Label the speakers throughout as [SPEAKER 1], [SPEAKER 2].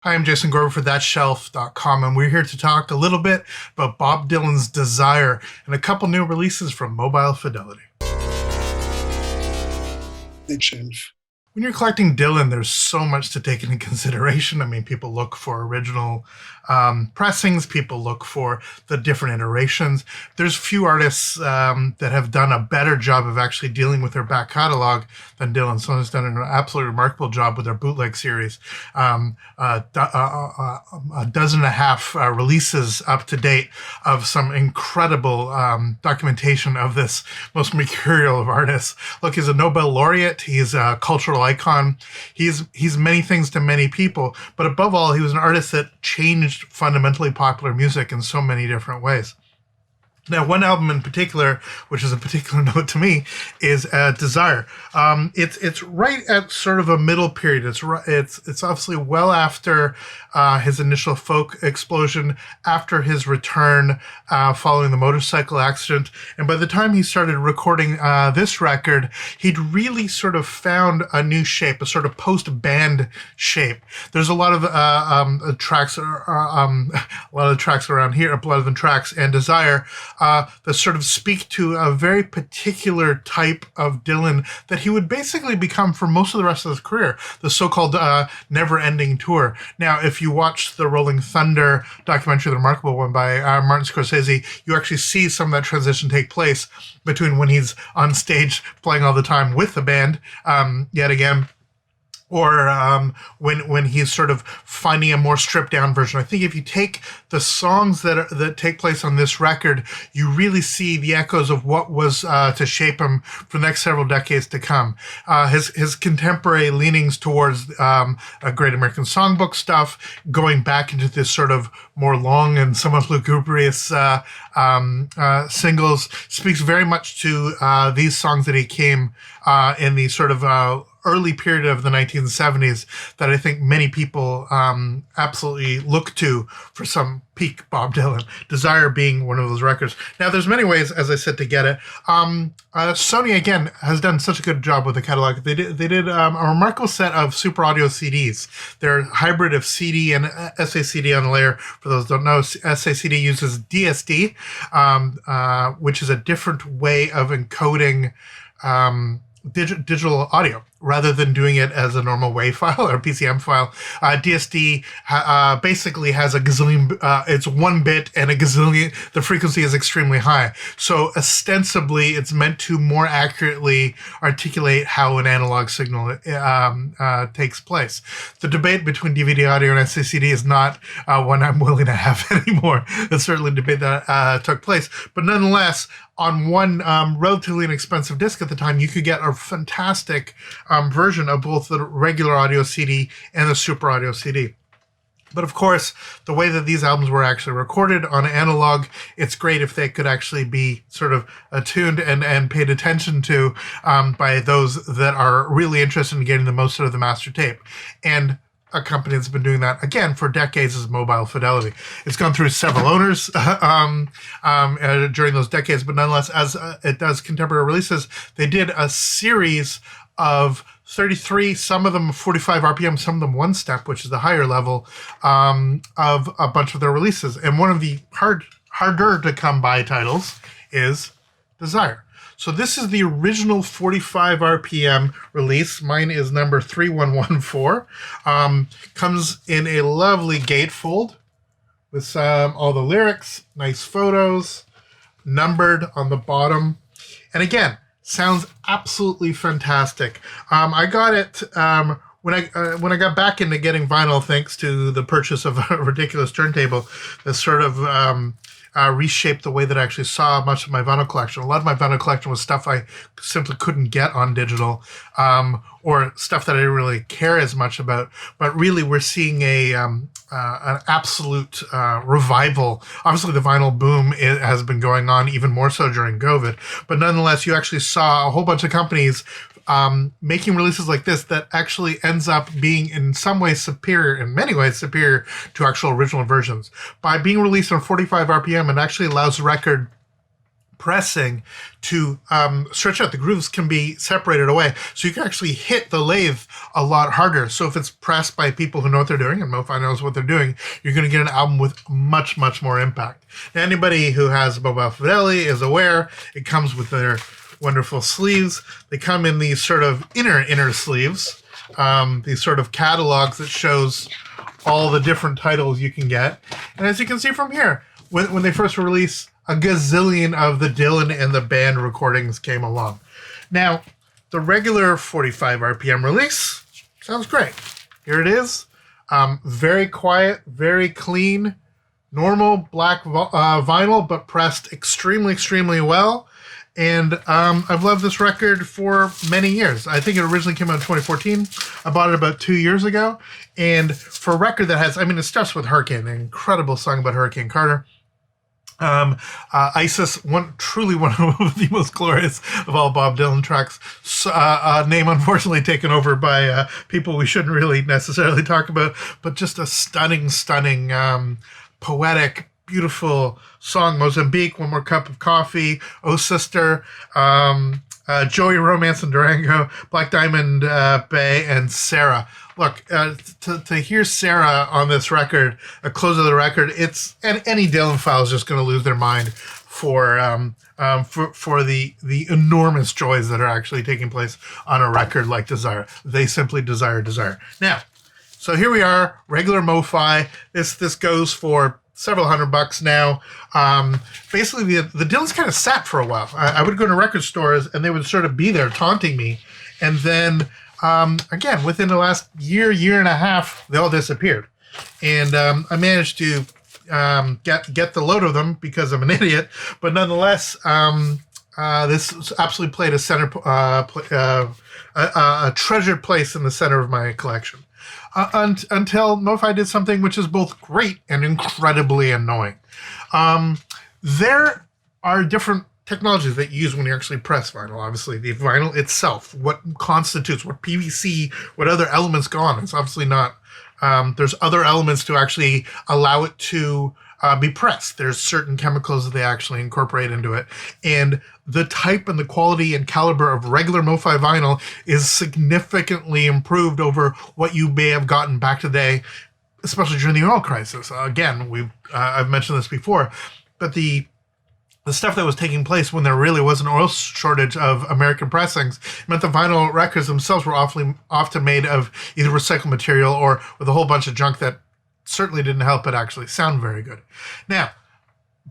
[SPEAKER 1] Hi, I'm Jason Gorber for ThatShelf.com, and we're here to talk a little bit about Bob Dylan's Desire and a couple new releases from Mobile Fidelity.
[SPEAKER 2] Shelf.
[SPEAKER 1] When you're collecting Dylan, there's so much to take into consideration. I mean, people look for original pressings. People look for the different iterations. There's few artists that have done a better job of actually dealing with their back catalog than Dylan. Someone's done an absolutely remarkable job with their bootleg series. A dozen and a half releases up to date of some incredible documentation of this most mercurial of artists. Look, he's a Nobel laureate. He's a cultural icon. He's many things to many people, but above all, he was an artist that changed fundamentally popular music in so many different ways. Now, one album in particular, which is a particular note to me, is Desire. It's right at sort of a middle period. It's obviously well after his initial folk explosion, after his return following the motorcycle accident, and by the time he started recording this record, he'd really sort of found a new shape, a sort of post-band shape. There's a lot of tracks, around here, 11 tracks, and Desire. That sort of speak to a very particular type of Dylan that he would basically become for most of the rest of his career, the so-called never-ending tour. Now, if you watch the Rolling Thunder documentary, the remarkable one by Martin Scorsese, you actually see some of that transition take place between when he's on stage playing all the time with the band, yet again, or when he's sort of finding a more stripped down version. I think if you take the songs that take place on this record, you really see the echoes of what was to shape him for the next several decades to come. His contemporary leanings towards a Great American Songbook stuff, going back into this sort of more long and somewhat lugubrious singles, speaks very much to these songs that he came in the sort of early period of the 1970s that I think many people absolutely look to for some peak Bob Dylan, Desire being one of those records. Now, there's many ways, as I said, to get it. Sony, again, has done such a good job with the catalog. They did a remarkable set of Super Audio CDs. They're a hybrid of CD and SACD on the layer. For those who don't know, SACD uses DSD, which is a different way of encoding digital audio rather than doing it as a normal WAV file or PCM file. DSD basically has a gazillion, it's 1 bit and a gazillion, the frequency is extremely high. So ostensibly it's meant to more accurately articulate how an analog signal takes place. The debate between DVD audio and SACD is not one I'm willing to have anymore. It's certainly a debate that took place. But nonetheless, on one relatively inexpensive disc at the time, you could get a fantastic version of both the regular audio CD and the Super Audio CD. But of course, the way that these albums were actually recorded on analog, it's great if they could actually be sort of attuned and paid attention to by those that are really interested in getting the most out of the master tape. And a company that's been doing that, again, for decades is Mobile Fidelity. It's gone through several owners during those decades, but nonetheless, as it does contemporary releases, they did a series of 33, some of them 45 RPM, some of them one step, which is the higher level, of a bunch of their releases. And one of the harder to come by titles is Desire. So this is the original 45 RPM release. Mine is number 3114. Comes in a lovely gatefold with all the lyrics, nice photos, numbered on the bottom. And again, sounds absolutely fantastic. I got it when I got back into getting vinyl, thanks to the purchase of a ridiculous turntable that sort of reshaped the way that I actually saw much of my vinyl collection. A lot of my vinyl collection was stuff I simply couldn't get on digital, or stuff that I didn't really care as much about. But really, we're seeing an absolute revival. Obviously, the vinyl boom has been going on even more so during COVID. But nonetheless, you actually saw a whole bunch of companies making releases like this that actually ends up being in some ways superior, in many ways superior to actual original versions. By being released on 45 RPM, it actually allows the record pressing to stretch out. The grooves can be separated away, so you can actually hit the lathe a lot harder. So if it's pressed by people who know what they're doing, and MoFi knows what they're doing, you're going to get an album with much, much more impact. Now, anybody who has mobile Fidelity is aware it comes with their wonderful sleeves. They come in these sort of inner sleeves, these sort of catalogs that shows all the different titles you can get. And as you can see from here, when they first released, a gazillion of the Dylan and the band recordings came along. Now, the regular 45 RPM release sounds great. Here it is. Very quiet, very clean, normal black vinyl, but pressed extremely, extremely well. And I've loved this record for many years. I think it originally came out in 2014. I bought it about 2 years ago. And for a record that has, it starts with Hurricane, an incredible song about Hurricane Carter. Isis, truly one of the most glorious of all Bob Dylan tracks. Name unfortunately taken over by people we shouldn't really necessarily talk about, but just a stunning, poetic, beautiful song. Mozambique, One More Cup of Coffee, Oh Sister, Joey Romance and Durango, Black Diamond Bay, and Sarah. Look, to hear Sarah on this record, a close of the record, and any Dylan file is just going to lose their mind for the enormous joys that are actually taking place on a record like Desire. They simply desire. Now, so here we are, regular MoFi. This goes for several $100 now. Basically, the Dylans kind of sat for a while. I would go to record stores and they would sort of be there taunting me, and then again, within the last year and a half, they all disappeared. And I managed to get the load of them because I'm an idiot. But nonetheless, this absolutely played a treasured place in the center of my collection. Until MoFi did something which is both great and incredibly annoying. There are different technologies that you use when you actually press vinyl. Obviously, the vinyl itself, what constitutes, what PVC, what other elements go on. It's obviously not, there's other elements to actually allow it to be pressed. There's certain chemicals that they actually incorporate into it. And the type and the quality and caliber of regular MoFi vinyl is significantly improved over what you may have gotten back today, especially during the oil crisis. Again, I've mentioned this before, but the stuff that was taking place when there really was an oil shortage of American pressings meant the vinyl records themselves were often made of either recycled material or with a whole bunch of junk that certainly didn't help it actually sound very good. Now,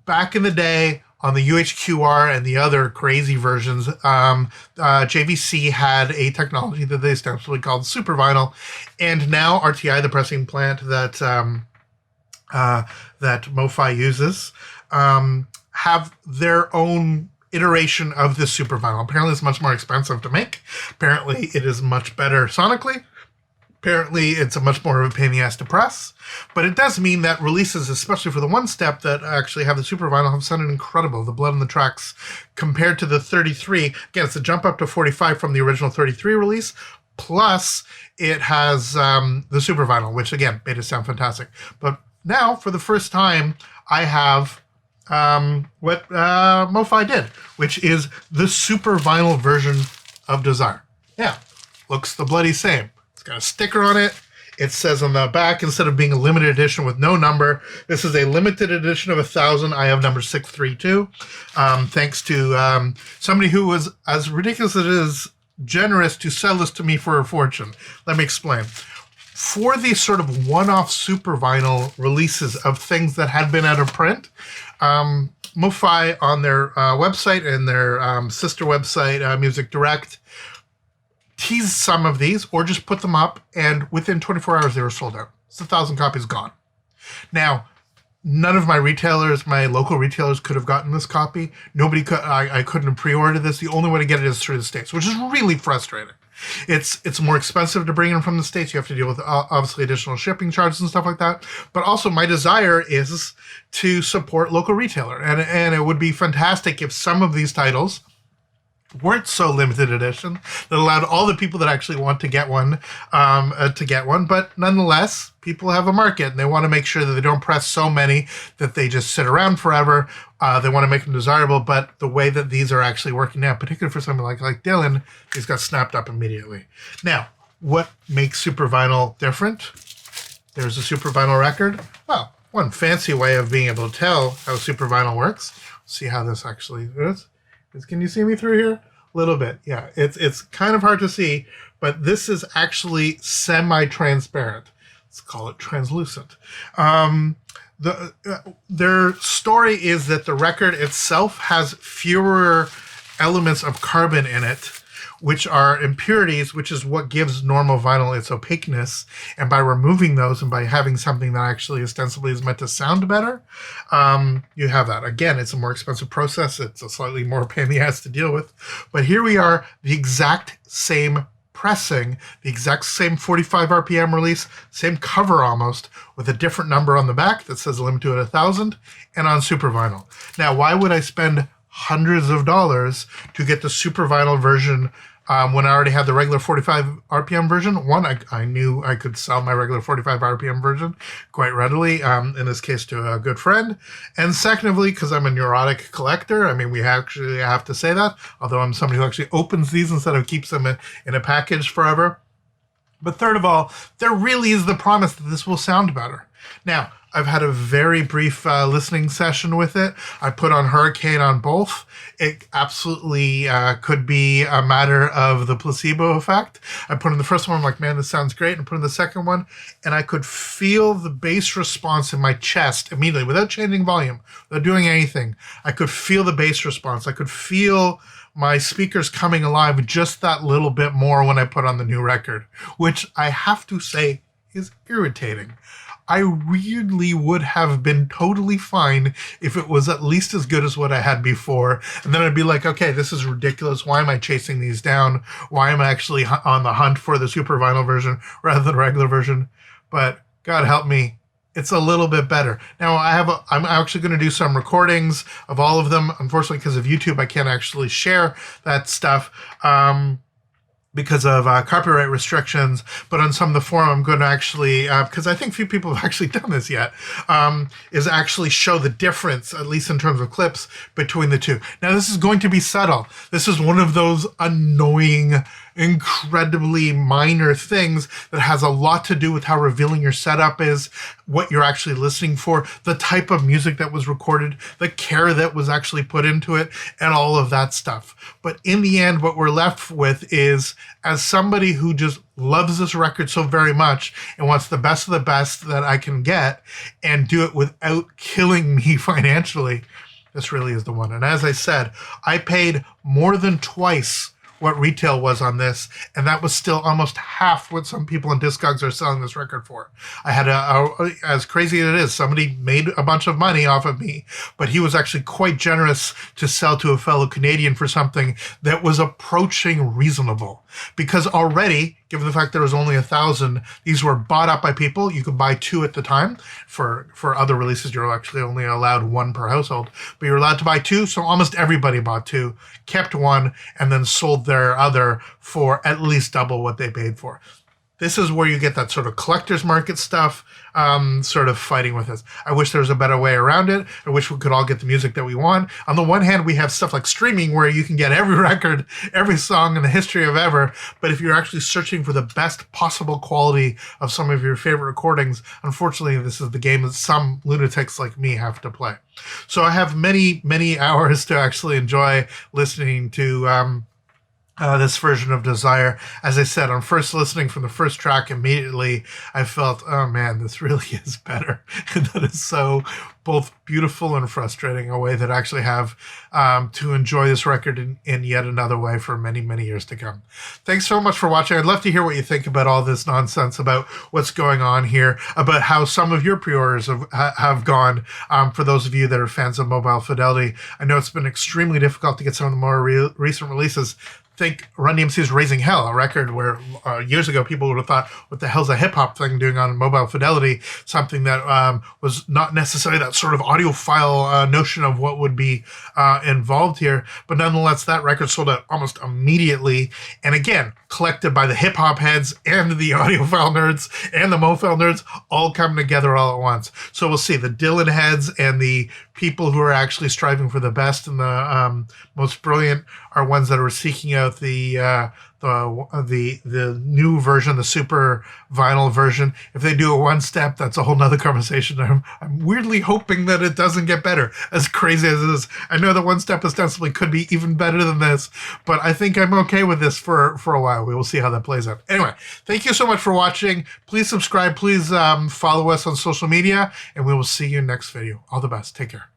[SPEAKER 1] back in the day on the UHQR and the other crazy versions, JVC had a technology that they ostensibly called Supervinyl, and now RTI, the pressing plant that MoFi uses, have their own iteration of this Supervinyl. Apparently it's much more expensive to make. Apparently it is much better sonically. Apparently it's a much more of a pain in the ass to press. But it does mean that releases, especially for the one step that actually have the Supervinyl, have sounded incredible. The blood on the tracks compared to the 33. Again, it's a jump up to 45 from the original 33 release. Plus it has the Supervinyl, which again made it sound fantastic. But now for the first time I have what MoFi did, which is the Supervinyl version of Desire. Yeah, looks the bloody same. It's got a sticker on it. It says on the back, instead of being a limited edition with no number, this is a limited edition of 1,000. I have number 632. Thanks to somebody who was, as ridiculous as it is, generous to sell this to me for a fortune. Let me explain. For these sort of one-off Supervinyl releases of things that had been out of print, MoFi on their website and their sister website, Music Direct, teased some of these or just put them up, and within 24 hours they were sold out. It's 1,000 copies gone. Now, none of my local retailers could have gotten this copy. Nobody could. I couldn't have pre-ordered this. The only way to get it is through the States, which is really frustrating. It's more expensive to bring in from the States. You have to deal with obviously additional shipping charges and stuff like that. But also my desire is to support local retailer. And it would be fantastic if some of these titles weren't so limited edition that allowed all the people that actually want to get one to get one. But nonetheless, people have a market and they want to make sure that they don't press so many that they just sit around forever. They want to make them desirable, but the way that these are actually working now, particularly for someone like Dylan, these got snapped up immediately. Now, what makes Supervinyl different? There's a Supervinyl record. Well, one fancy way of being able to tell how Supervinyl works. See how this actually is. Can you see me through here? A little bit. Yeah, it's kind of hard to see, but this is actually semi-transparent. Let's call it translucent. Their story is that the record itself has fewer elements of carbon in it, which are impurities, which is what gives normal vinyl its opaqueness. And by removing those and by having something that actually ostensibly is meant to sound better, you have that. Again, it's a more expensive process. It's a slightly more pain in the ass to deal with. But here we are, the exact same pressing, the exact same 45 RPM release, same cover almost, with a different number on the back that says limit to 1,000, and on Supervinyl. Now, why would I spend hundreds of dollars to get the Supervinyl version when I already had the regular 45 RPM version? One, I knew I could sell my regular 45 RPM version quite readily, in this case to a good friend. And secondly, because I'm a neurotic collector, I mean, we actually have to say that, although I'm somebody who actually opens these instead of keeps them in a package forever. But third of all, there really is the promise that this will sound better. Now, I've had a very brief listening session with it. I put on Hurricane on both. It absolutely could be a matter of the placebo effect. I put in the first one, I'm like, man, this sounds great. And put in the second one, and I could feel the bass response in my chest immediately without changing volume, without doing anything. I could feel the bass response. I could feel my speakers coming alive just that little bit more when I put on the new record, which I have to say is irritating. I weirdly would have been totally fine if it was at least as good as what I had before. And then I'd be like, okay, this is ridiculous. Why am I chasing these down? Why am I actually on the hunt for the Supervinyl version rather than the regular version? But God help me, it's a little bit better. Now, I'm actually going to do some recordings of all of them. Unfortunately, because of YouTube, I can't actually share that stuff. Because of copyright restrictions, but on some of the forum, I'm going to actually, because I think few people have actually done this yet, is actually show the difference, at least in terms of clips, between the two. Now, this is going to be subtle. This is one of those annoying, incredibly minor things that has a lot to do with how revealing your setup is, what you're actually listening for, the type of music that was recorded, the care that was actually put into it, and all of that stuff. But in the end, what we're left with is, as somebody who just loves this record so very much and wants the best of the best that I can get and do it without killing me financially, this really is the one. And as I said, I paid more than twice what retail was on this, and that was still almost half what some people in Discogs are selling this record for. I had as crazy as it is, somebody made a bunch of money off of me, but he was actually quite generous to sell to a fellow Canadian for something that was approaching reasonable. Because already, given the fact there was only 1,000, these were bought up by people. You could buy two at the time. For other releases, you're actually only allowed one per household, but you're allowed to buy two. So almost everybody bought two, kept one, and then sold their other for at least double what they paid for. This is where you get that sort of collector's market stuff sort of fighting with us. I wish there was a better way around it. I wish we could all get the music that we want. On the one hand, we have stuff like streaming where you can get every record, every song in the history of ever. But if you're actually searching for the best possible quality of some of your favorite recordings, unfortunately, this is the game that some lunatics like me have to play. So I have many, many hours to actually enjoy listening to this version of Desire. As I said, on first listening from the first track, immediately I felt, oh man, this really is better. And that is so both beautiful and frustrating, a way that I actually have to enjoy this record in yet another way for many, many years to come. Thanks so much for watching. I'd love to hear what you think about all this nonsense, about what's going on here, about how some of your pre-orders have gone. For those of you that are fans of Mobile Fidelity, I know it's been extremely difficult to get some of the more recent releases. think Run DMC's Raising Hell, a record where years ago people would have thought, what the hell's a hip-hop thing doing on mobile fidelity? Something that was not necessarily that sort of audiophile notion of what would be involved here. But nonetheless, that record sold out almost immediately. And again, collected by the hip-hop heads and the audiophile nerds and the MoFile nerds all come together all at once. So we'll see the Dylan heads and the people who are actually striving for the best and the most brilliant are ones that are seeking out the new version, the super vinyl version. If they do a one step, that's a whole nother conversation. I'm weirdly hoping that it doesn't get better, as crazy as it is. I know that one step ostensibly could be even better than this, but I think I'm okay with this for a while. We will see how that plays out. Anyway, thank you so much for watching. Please subscribe. Please follow us on social media, and we will see you next video. All the best. Take care.